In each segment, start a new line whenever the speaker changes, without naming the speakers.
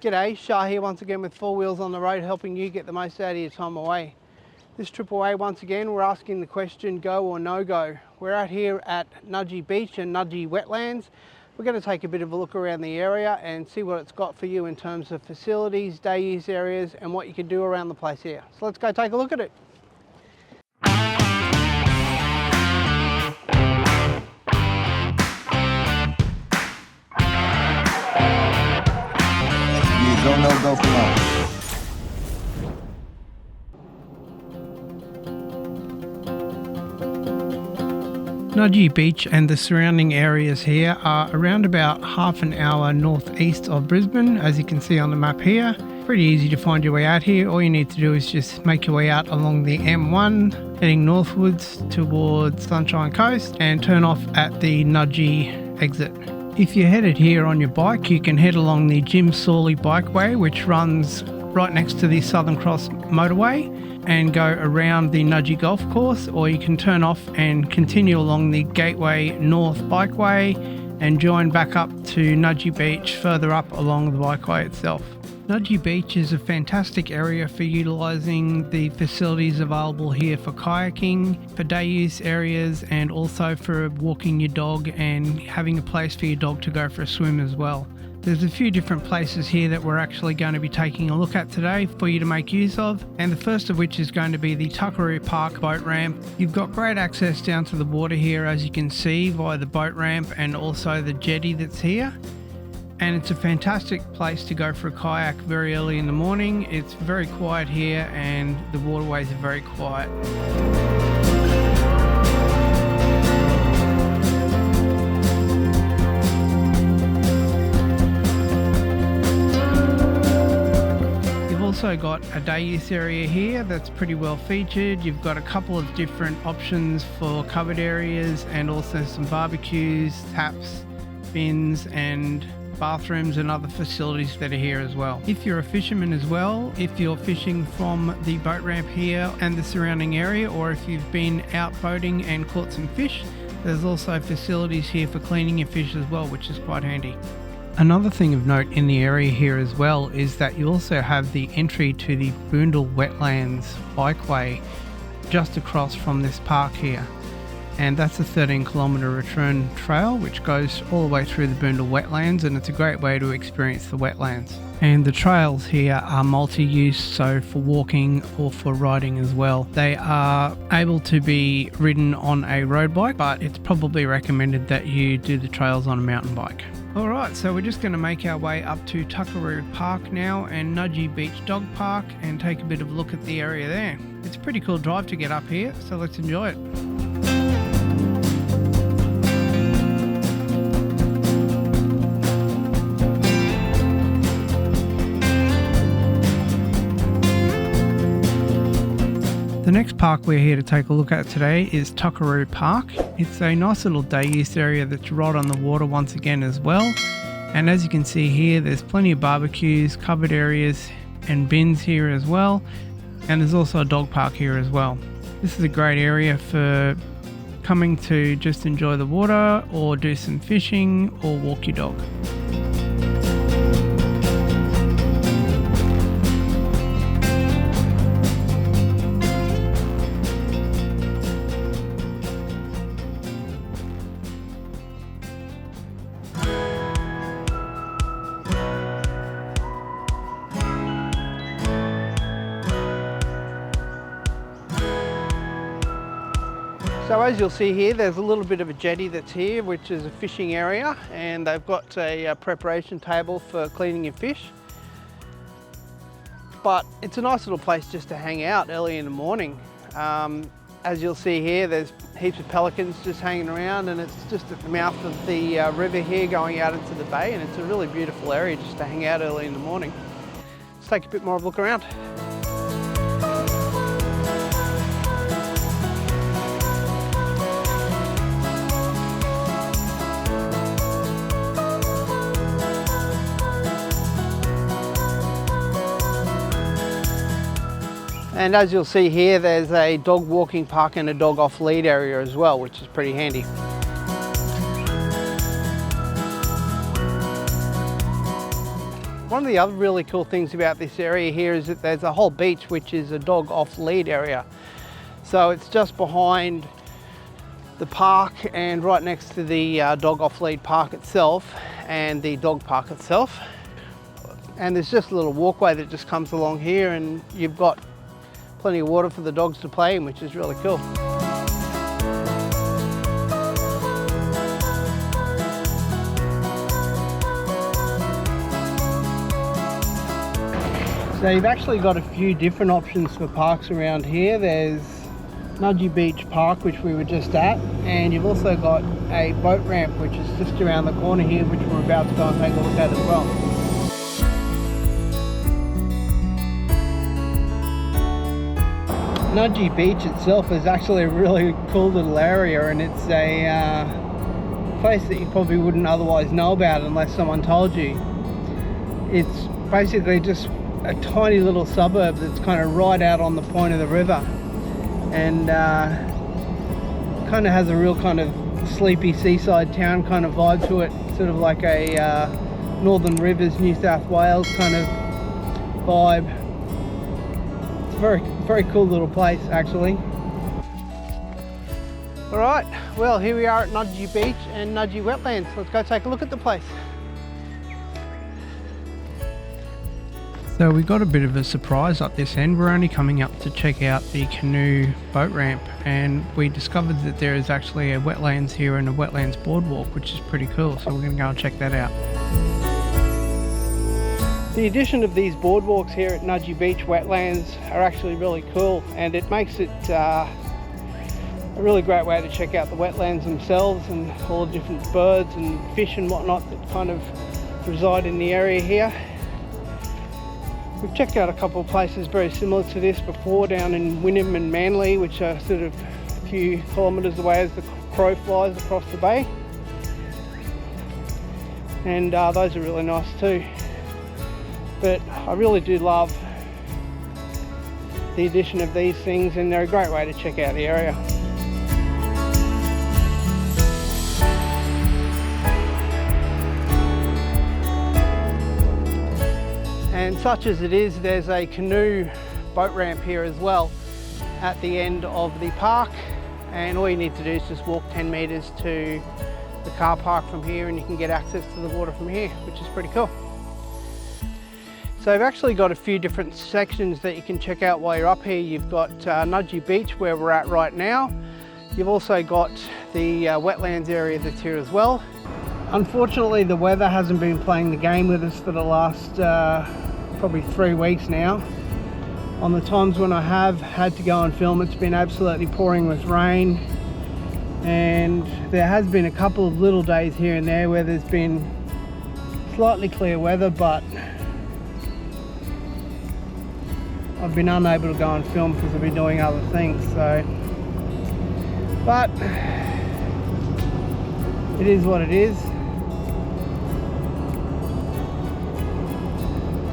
G'day, Shah here once again with Four Wheels on the Road, helping you get the most out of your time away. This trip away, once again, we're asking the question, go or no go. We're out here at Nudgee Beach and Nudgee Wetlands. We're going to take a bit of a look around the area and see what it's got for you in terms of facilities, day use areas, and what you can do around the place here. So let's go take a look at it.
Don't know, go for long.
Nudgee Beach and the surrounding areas here are around about half an hour northeast of Brisbane, as you can see on the map here. Pretty easy to find your way out here. All you need to do is just make your way out along the M1, heading northwards towards Sunshine Coast, and turn off at the Nudgee exit. If you're headed here on your bike, you can head along the Jim Sawley Bikeway, which runs right next to the Southern Cross motorway, and go around the Nudgee Golf Course, or you can turn off and continue along the Gateway North Bikeway and join back up to Nudgee Beach further up along the bikeway itself. Nudgee Beach is a fantastic area for utilising the facilities available here for kayaking, for day use areas, and also for walking your dog and having a place for your dog to go for a swim as well. There's a few different places here that we're actually going to be taking a look at today for you to make use of, and the first of which is going to be the Tuckeroo Park boat ramp. You've got great access down to the water here, as you can see, via the boat ramp and also the jetty that's here. And it's a fantastic place to go for a kayak very early in the morning. It's very quiet here and the waterways are very quiet. You've also got a day use area here that's pretty well featured. You've got a couple of different options for covered areas and also some barbecues, taps, bins, and bathrooms and other facilities that are here as well. If you're a fisherman as well, if you're fishing from the boat ramp here and the surrounding area, or if you've been out boating and caught some fish, there's also facilities here for cleaning your fish as well, which is quite handy. Another thing of note in the area here as well is that you also have the entry to the Boondall Wetlands Bikeway just across from this park here. And that's a 13-kilometre return trail which goes all the way through the Boondall Wetlands, and it's a great way to experience the wetlands. And the trails here are multi-use, so for walking or for riding as well. They are able to be ridden on a road bike, but it's probably recommended that you do the trails on a mountain bike. Alright, so we're just going to make our way up to Tuckeroo Park now and Nudgee Beach Dog Park and take a bit of a look at the area there. It's a pretty cool drive to get up here, so let's enjoy it. The next park we're here to take a look at today is Tuckeroo Park. It's a nice little day use area that's right on the water once again as well. And as you can see here, there's plenty of barbecues, covered areas and bins here as well. And there's also a dog park here as well. This is a great area for coming to just enjoy the water or do some fishing or walk your dog. So as you'll see here, there's a little bit of a jetty that's here, which is a fishing area, and they've got a preparation table for cleaning your fish. But it's a nice little place just to hang out early in the morning. As you'll see here, there's heaps of pelicans just hanging around, and it's just at the mouth of the river here going out into the bay, and it's a really beautiful area just to hang out early in the morning. Let's take a bit more of a look around. And as you'll see here, there's a dog walking park and a dog off lead area as well, which is pretty handy. One of the other really cool things about this area here is that there's a whole beach which is a dog off lead area. So it's just behind the park and right next to the dog off lead park itself and the dog park itself. And there's just a little walkway that just comes along here, and you've got plenty of water for the dogs to play in, which is really cool. So you've actually got a few different options for parks around here. There's Nudgee Beach Park, which we were just at, and you've also got a boat ramp which is just around the corner here, which we're about to go and take a look at as well. Nudgee Beach itself is actually a really cool little area, and it's a place that you probably wouldn't otherwise know about unless someone told you. It's basically just a tiny little suburb that's kind of right out on the point of the river, and kind of has a real kind of sleepy seaside town kind of vibe to it, sort of like a Northern Rivers, New South Wales kind of vibe. It's a very cool little place actually. Alright, well here we are at Nudgee Beach and Nudgee Wetlands. Let's go take a look at the place. So we got a bit of a surprise up this end. We're only coming up to check out the Canoe boat ramp, and we discovered that there is actually a wetlands here and a wetlands boardwalk, which is pretty cool. So we're going to go and check that out. The addition of these boardwalks here at Nudgee Beach Wetlands are actually really cool, and it makes it a really great way to check out the wetlands themselves and all the different birds and fish and whatnot that kind of reside in the area here. We've checked out a couple of places very similar to this before down in Wynnum and Manly, which are sort of a few kilometres away as the crow flies across the bay. And those are really nice too. But I really do love the addition of these things, and they're a great way to check out the area. And such as it is, there's a canoe boat ramp here as well at the end of the park, and all you need to do is just walk 10 metres to the car park from here, and you can get access to the water from here, which is pretty cool. So you've actually got a few different sections that you can check out while you're up here. You've got Nudgee Beach, where we're at right now. You've also got the wetlands area that's here as well. Unfortunately, the weather hasn't been playing the game with us for the last probably 3 weeks now. On the times when I have had to go and film, it's been absolutely pouring with rain, and there has been a couple of little days here and there where there's been slightly clear weather, but I've been unable to go and film because I've been doing other things. So, but it is what it is.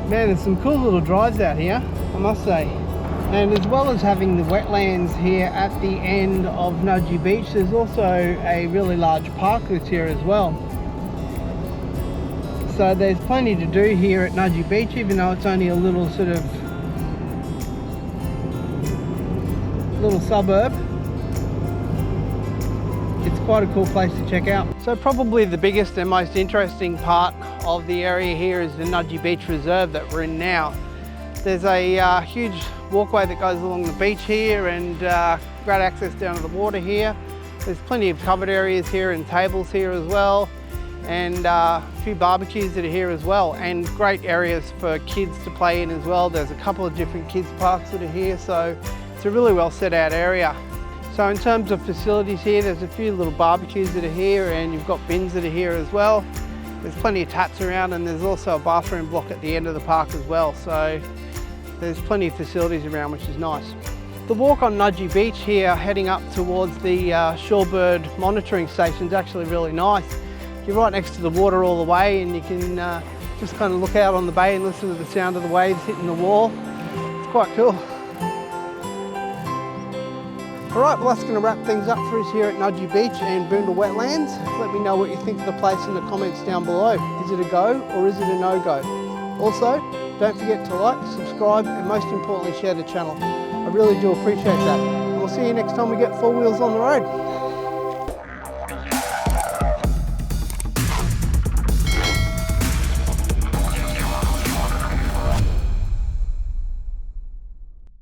Man, there's some cool little drives out here, I must say. And as well as having the wetlands here at the end of Nudgee Beach, there's also a really large park that's here as well. So there's plenty to do here at Nudgee Beach, even though it's only a little sort of little suburb. It's quite a cool place to check out. So probably the biggest and most interesting part of the area here is the Nudgee Beach Reserve that we're in now. There's a huge walkway that goes along the beach here, and great access down to the water here. There's plenty of covered areas here and tables here as well, and a few barbecues that are here as well, and great areas for kids to play in as well. There's a couple of different kids parks that are here, so it's a really well set out area. So in terms of facilities here, there's a few little barbecues that are here, and you've got bins that are here as well. There's plenty of taps around, and there's also a bathroom block at the end of the park as well. So there's plenty of facilities around, which is nice. The walk on Nudgee Beach here, heading up towards the shorebird monitoring station, is actually really nice. You're right next to the water all the way, and you can just kind of look out on the bay and listen to the sound of the waves hitting the wall. It's quite cool. Alright, well that's going to wrap things up for us here at Nudgee Beach and Boondall Wetlands. Let me know what you think of the place in the comments down below. Is it a go or is it a no-go? Also, don't forget to like, subscribe, and most importantly, share the channel. I really do appreciate that. And we'll see you next time we get 4 wheels on the road.